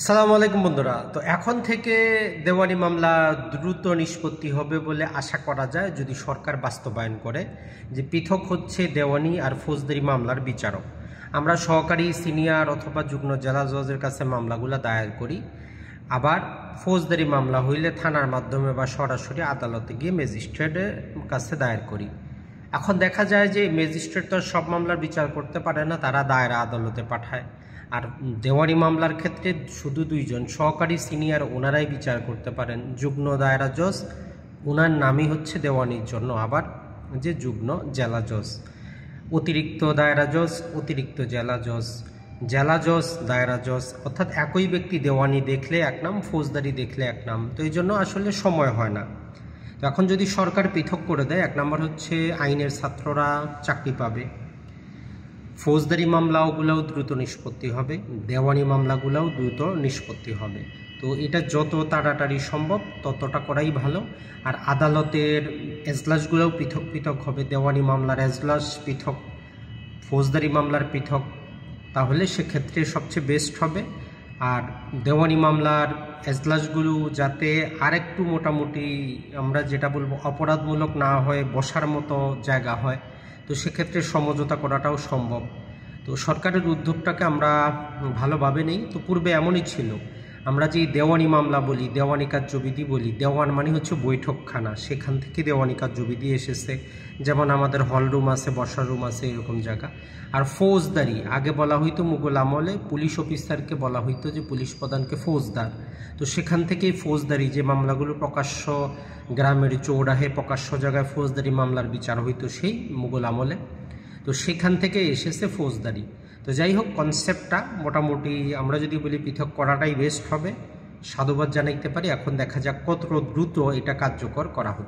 সালামু আলাইকুম বন্ধুরা। তো এখন থেকে দেওয়ানি মামলা দ্রুত নিষ্পত্তি হবে বলে আশা করা যায় যদি সরকার বাস্তবায়ন করে যে পৃথক হচ্ছে দেওয়ানি আর ফৌজদারি মামলার বিচারক। আমরা সহকারী, সিনিয়র অথবা যুগ্ম জেলা জজের কাছে মামলাগুলো দায়ের করি, আবার ফৌজদারি মামলা হইলে থানার মাধ্যমে বা সরাসরি আদালতে গিয়ে ম্যাজিস্ট্রেটের কাছে দায়ের করি। এখন দেখা যায় যে ম্যাজিস্ট্রেট তো সব মামলার বিচার করতে পারে না, তারা দায়রা আদালতে পাঠায়। আর দেওয়ানি মামলার ক্ষেত্রে শুধু দুইজন সহকারী, সিনিয়র ওনারাই বিচার করতে পারেন। যুগ্ম দায়রা জজ ওনার নামই হচ্ছে দেওয়ানির জন্য, আবার যে যুগ্ম জেলা জজ, অতিরিক্ত দায়রা জজ, অতিরিক্ত জেলা জজ, জেলা জজ, দায়রা জজ, অর্থাৎ একই ব্যক্তি দেওয়ানি দেখলে এক নাম, ফৌজদারি দেখলে এক নাম। তো এই জন্য আসলে সময় হয় না। তো এখন যদি সরকার পৃথক করে দেয়, এক নম্বর হচ্ছে আইনের ছাত্ররা চাকরি পাবে, ফৌজদারি মামলাগুলোও দ্রুত নিষ্পত্তি হবে, দেওয়ানি মামলাগুলোও দ্রুত নিষ্পত্তি হবে। তো এটা যত তাড়াতাড়ি সম্ভব ততটা করাই ভালো। আর আদালতের এজলাসগুলোও পৃথক পৃথক হবে, দেওয়ানি মামলার এজলাস পৃথক, ফৌজদারি মামলার পৃথক, তাহলে সেক্ষেত্রে সবচেয়ে বেস্ট হবে। আর দেওয়ানি মামলার এজলাসগুলো যাতে আরেকটু মোটামুটি আমরা যেটা বলবো অপরাধমূলক না হয়ে বসার মতো জায়গা হয়, তো সেক্ষেত্রে সমঝোতা করাটাও সম্ভব। তো সরকারের উদ্যোগটাকে আমরা ভালোভাবে নেই। তো পূর্বে এমনই ছিল, আমরা যে দেওয়ানি মামলা বলি, দেওয়ানি কার্যবিধি বলি, দেওয়ান মানে হচ্ছে বৈঠকখানা, সেখান থেকে দেওয়ানি কার্যবিধি এসেছে। যেমন আমাদের হল রুম আছে, বসার রুম আছে, এরকম জায়গা। আর ফৌজদারি আগে বলা হইতো মুঘল আমলে পুলিশ অফিসারকে বলা হইতো যে পুলিশ প্রধানকে ফৌজদার। তো সেখান থেকেই ফৌজদারি যে মামলাগুলো প্রকাশ্য গ্রামের চৌরাহে প্রকাশ্য জায়গায় ফৌজদারি মামলার বিচার হইতো সেই মুঘল আমলে, তো সেখান থেকে এসেছে ফৌজদারি। তো যাই হোক, কনসেপ্টটা মোটামুটি আমরা যদি বলি পৃথক করাটাই বেস্ট হবে, সাধুবাদ জানাইতে পারি। এখন দেখা যাক কত দ্রুত এটা কার্যকর করা হচ্ছে।